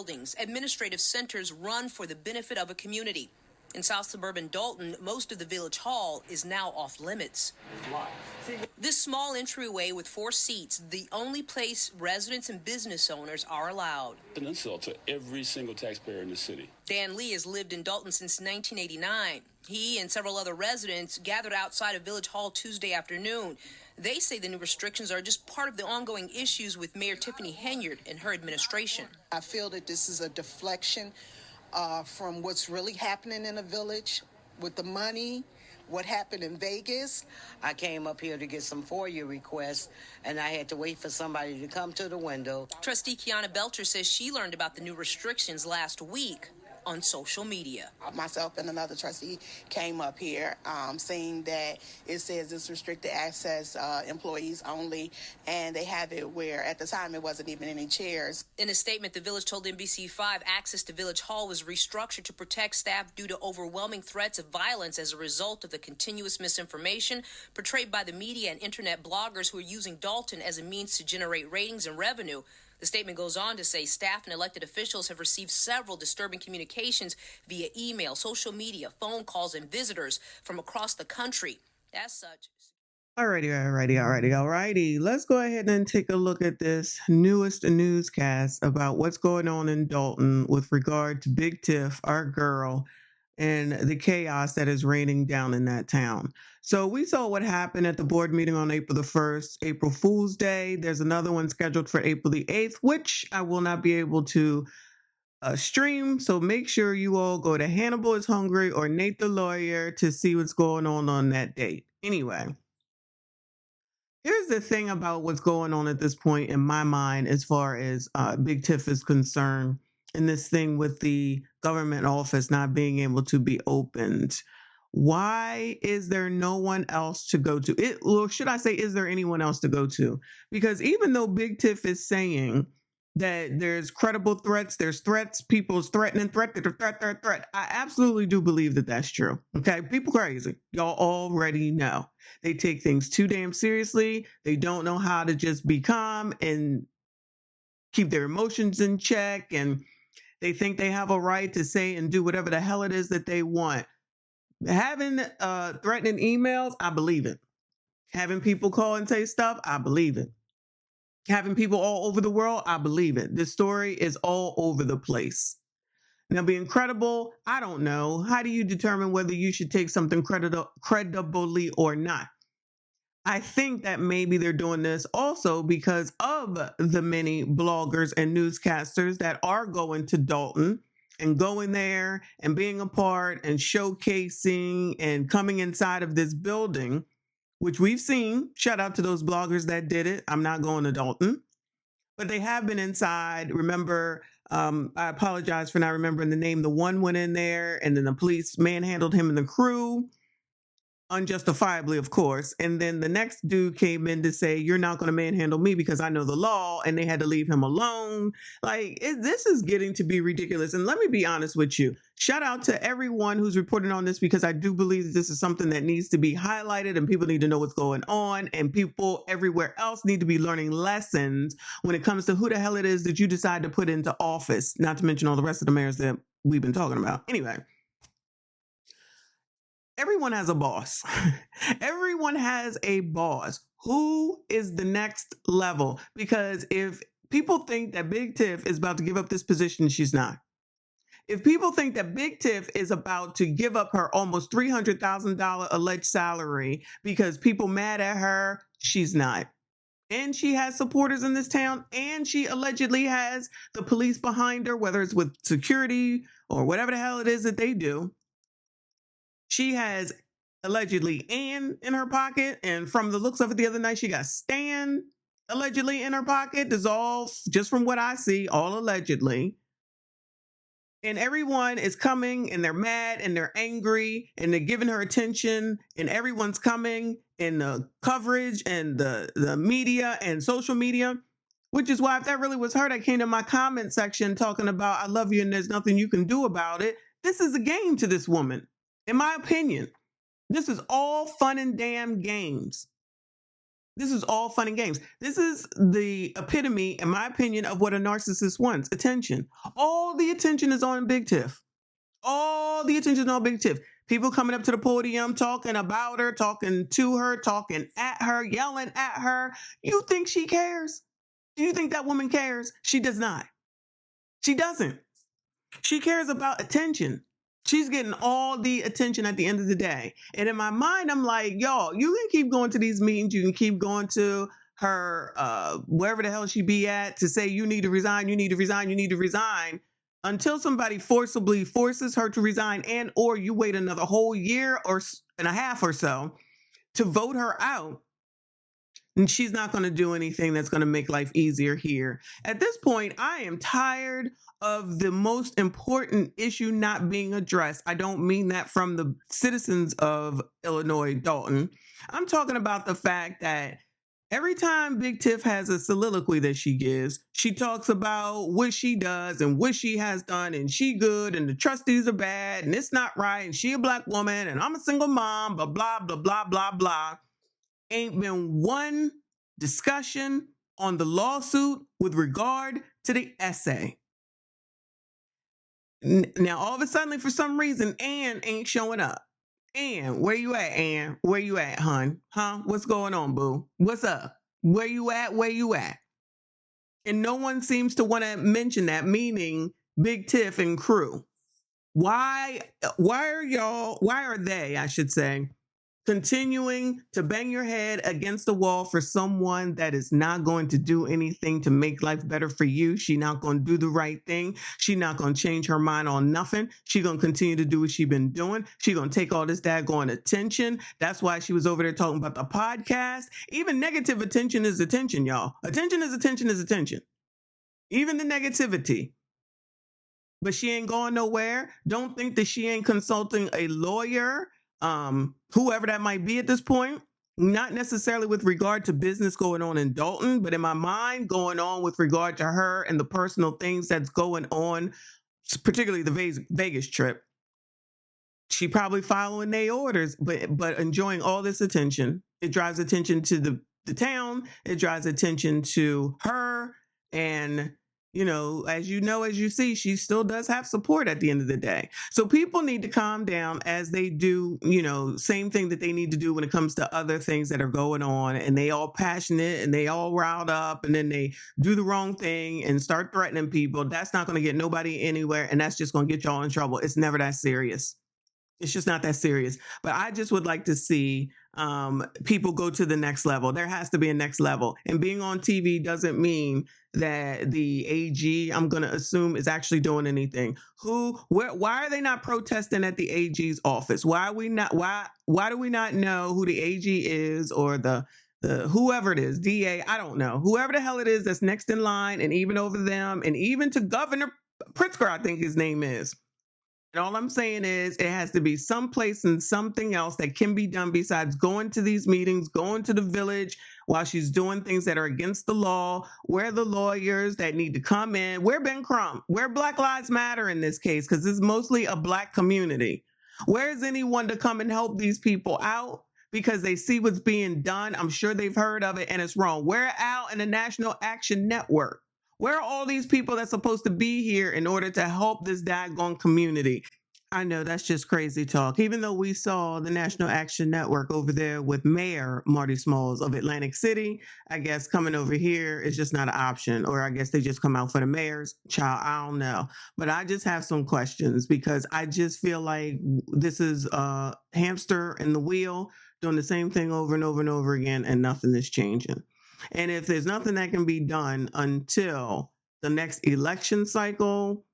buildings, administrative centers run for the benefit of a community. In South suburban Dalton, most of the village hall is now off limits. This small entryway with 4 seats, the only place residents and business owners are allowed. An insult to every single taxpayer in the city. Dan Lee has lived in Dalton since 1989. He and several other residents gathered outside of Village Hall Tuesday afternoon. They say the new restrictions are just part of the ongoing issues with Mayor Tiffany Henyard and her administration. I feel that this is a deflection from what's really happening in the village with the money, what happened in Vegas. I came up here to get some FOIA requests, and I had to wait for somebody to come to the window. Trustee Kiana Belcher says she learned about the new restrictions last week on social media. Myself and another trustee came up here saying that it says it's restricted access, employees only, and they have it where at the time it wasn't even any chairs. In a statement, the village told NBC5 access to Village Hall was restructured to protect staff due to overwhelming threats of violence as a result of the continuous misinformation portrayed by the media and internet bloggers who are using Dalton as a means to generate ratings and revenue. The statement goes on to say staff and elected officials have received several disturbing communications via email, social media, phone calls, and visitors from across the country. As such... Alrighty. Let's go ahead and take a look at this newest newscast about what's going on in Dalton with regard to Big Tiff, our girl, and the chaos that is raining down in that town. So we saw what happened at the board meeting on April the 1st, April Fool's Day. There's another one scheduled for April the 8th, which I will not be able to stream. So make sure you all go to Hannibal is Hungry or Nate the Lawyer to see what's going on that date. Anyway, here's the thing about what's going on at this point in my mind as far as Big Tiff is concerned, and this thing with the government office not being able to be opened. Why is there no one else to go to? Or should I say, is there anyone else to go to? Because even though Big Tiff is saying that there's credible threats, there's threats, people's threat. I absolutely do believe that that's true. Okay, people crazy. Y'all already know. They take things too damn seriously. They don't know how to just be calm and keep their emotions in check, and they think they have a right to say and do whatever the hell it is that they want. Having threatening emails, I believe it. Having people call and say stuff, I believe it. Having people all over the world, I believe it. This story is all over the place. Now, being credible, I don't know. How do you determine whether you should take something credibly or not? I think that maybe they're doing this also because of the many bloggers and newscasters that are going to Dalton and going there and being a part and showcasing and coming inside of this building, which we've seen. Shout out to those bloggers that did it. I'm not going to Dalton, but they have been inside. Remember, I apologize for not remembering the name. The one went in there and then the police manhandled him and the crew. Unjustifiably, of course. And then the next dude came in to say, you're not going to manhandle me because I know the law, and they had to leave him alone. Like, this is getting to be ridiculous. And let me be honest with you. Shout out to everyone who's reporting on this, because I do believe that this is something that needs to be highlighted and people need to know what's going on, and people everywhere else need to be learning lessons when it comes to who the hell it is that you decide to put into office, not to mention all the rest of the mayors that we've been talking about. Anyway. Everyone has a boss. Everyone has a boss. Who is the next level? Because if people think that Big Tiff is about to give up this position, she's not. If people think that Big Tiff is about to give up her almost $300,000 alleged salary because people mad at her, she's not. And she has supporters in this town, and she allegedly has the police behind her, whether it's with security or whatever the hell it is that they do. She has allegedly Ann in her pocket, and from the looks of it the other night, she got Stan allegedly in her pocket. This is all just from what I see, all allegedly. And everyone is coming, and they're mad, and they're angry, and they're giving her attention, and everyone's coming in the coverage and the media and social media, which is why if that really was her that came to my comment section talking about, I love you and there's nothing you can do about it. This is a game to this woman. In my opinion, this is all fun and damn games. This is all fun and games. This is the epitome, in my opinion, of what a narcissist wants: attention. All the attention is on Big Tiff. All the attention is on Big Tiff. People coming up to the podium, talking about her, talking to her, talking at her, yelling at her. You think she cares? Do you think that woman cares? She does not. She doesn't. She cares about attention. She's getting all the attention at the end of the day. And in my mind, I'm like, y'all, you can keep going to these meetings. You can keep going to her, wherever the hell she be at, to say, you need to resign, you need to resign, you need to resign, until somebody forcibly forces her to resign, and or you wait another whole year and a half or so to vote her out. And she's not going to do anything that's going to make life easier here. At this point, I am tired of the most important issue not being addressed. I don't mean that from the citizens of Illinois, Dalton. I'm talking about the fact that every time Big Tiff has a soliloquy that she gives, she talks about what she does and what she has done, and she good, and the trustees are bad, and it's not right, and she a Black woman, and I'm a single mom, blah, blah, blah, blah, blah, blah. Ain't been one discussion on the lawsuit with regard to the essay. Now, all of a sudden, for some reason, Ann ain't showing up. Ann, where you at, Ann? Where you at, hun? Huh? What's going on, boo? What's up? Where you at? Where you at? And no one seems to want to mention that, meaning Big Tiff and crew. Why are they, I should say, continuing to bang your head against the wall for someone that is not going to do anything to make life better for you? She's not going to do the right thing. She's not going to change her mind on nothing. She's going to continue to do what she's been doing. She's going to take all this daggone attention. That's why she was over there talking about the podcast. Even negative attention is attention, y'all. Attention is attention is attention. Even the negativity. But she ain't going nowhere. Don't think that she ain't consulting a lawyer, whoever that might be at this point, not necessarily with regard to business going on in Dalton, but in my mind going on with regard to her and the personal things that's going on, particularly the Vegas trip. She probably following their orders, but enjoying all this attention. It drives attention to the town. It drives attention to her. And as you see, she still does have support at the end of the day. So people need to calm down as they do, same thing that they need to do when it comes to other things that are going on. And they all passionate and they all riled up, and then they do the wrong thing and start threatening people. That's not going to get nobody anywhere. And that's just going to get y'all in trouble. It's never that serious. It's just not that serious. But I just would like to see people go to the next level. There has to be a next level. And being on TV doesn't mean that the AG, I'm going to assume, is actually doing anything. Why are they not protesting at the AG's office? Why do we not know who the AG is, or the whoever it is, DA, I don't know. Whoever the hell it is that's next in line, and even over them, and even to Governor Pritzker, I think his name is. And all I'm saying is it has to be someplace and something else that can be done besides going to these meetings, going to the village while she's doing things that are against the law. Where are the lawyers that need to come in? Where Ben Crump? Where Black Lives Matter in this case? Because it's mostly a Black community. Where is anyone to come and help these people out? Because they see what's being done. I'm sure they've heard of it and it's wrong. Where Al and the National Action Network? Where are all these people that's supposed to be here in order to help this daggone community? I know that's just crazy talk. Even though we saw the National Action Network over there with Mayor Marty Smalls of Atlantic City, I guess coming over here is just not an option. Or I guess they just come out for the mayors. Child, I don't know. But I just have some questions because I just feel like this is a hamster in the wheel doing the same thing over and over and over again, and nothing is changing. And if there's nothing that can be done until the next election cycle,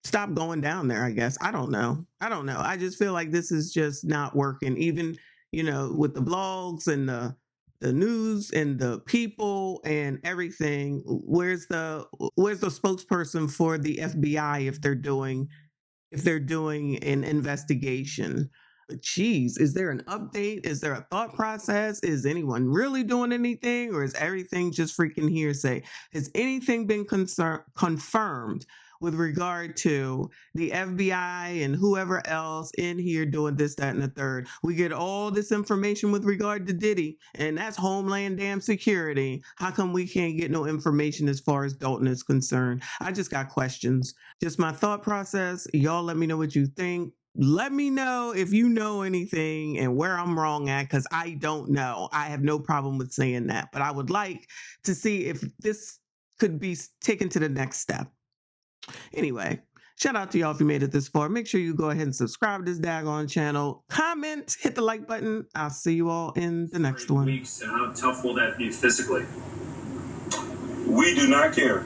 stop going down there, I guess. I don't know. I just feel like this is just not working. Even, with the blogs and the news and the people and everything. Where's the spokesperson for the FBI if they're doing an investigation? Geez, is there an update? Is there a thought process? Is anyone really doing anything, or is everything just freaking hearsay? Has anything been confirmed with regard to the FBI and whoever else in here doing this, that, and the third. We get all this information with regard to Diddy, and that's Homeland damn Security. How come we can't get no information as far as Dalton is concerned? I just got questions. Just my thought process. Y'all let me know what you think. Let me know if you know anything and where I'm wrong at, because I don't know. I have no problem with saying that, but I would like to see if this could be taken to the next step. Anyway, shout out to y'all if you made it this far. Make sure you go ahead and subscribe to this daggone channel. Comment, hit the like button. I'll see you all in the next one. Weeks, and how tough will that be physically? We do not care.